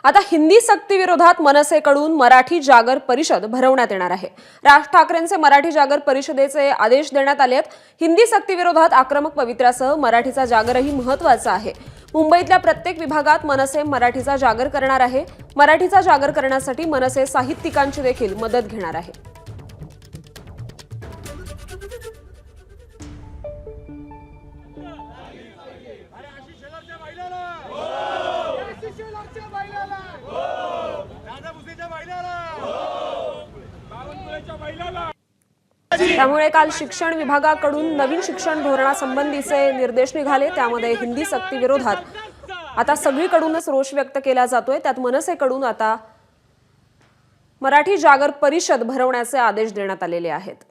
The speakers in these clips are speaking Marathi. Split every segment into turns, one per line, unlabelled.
आता हिंदी सक्ती विरोधात मनसेकडून मराठी जागर परिषद भरवण्यात येणार आहे। राज ठाकरेंचे मराठी जागर परिषदेचे आदेश देण्यात आले आहेत। हिंदी सक्ती विरोधात आक्रमक पवित्र्यासह मराठीचा जागरही महत्त्वाचा आहे। मुंबईतल्या प्रत्येक विभागात मनसे मराठीचा जागर करणार आहे। मराठीचा जागर करण्यासाठी मनसे साहित्यिकांची देखील मदत घेणार आहे। त्यामुळे काल शिक्षण विभागाकडून नवीन शिक्षण धोरणासंबंधीचे निर्देश निघाले। त्यामध्ये हिंदी सक्ती विरोधात आता सगळीकडूनच रोष व्यक्त केला जातोय। त्यात मनसेकडून आता मराठी जागर परिषद भरवण्याचे आदेश देण्यात आलेले आहेत।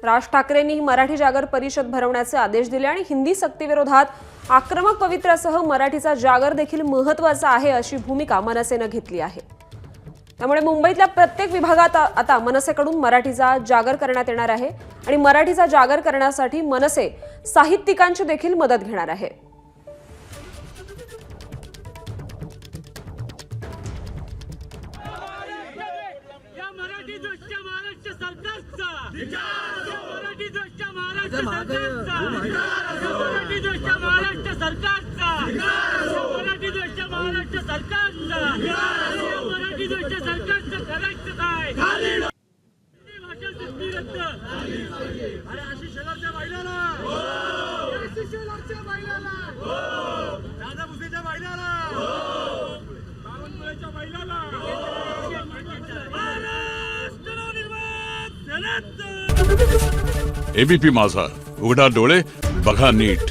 राज ठाकरेंनी मराठी जागर परिषद भरवण्याचे आदेश दिले आणि हिंदी सक्ती विरोधात आक्रमक पवित्र्यासह मराठीचा जागर देखील महत्त्वाचा आहे अशी भूमिका मनसेने घेतली आहे। त्यामुळे मुंबईतल्या प्रत्येक विभागात आता मनसेकडून मराठीचा जागर करण्यात येणार आहे आणि मराठीचा जागर करण्यासाठी मनसे साहित्यिकांची देखील मदत घेणार आहे।
एबीपी माझा, उघडा डोळे बघा नीट।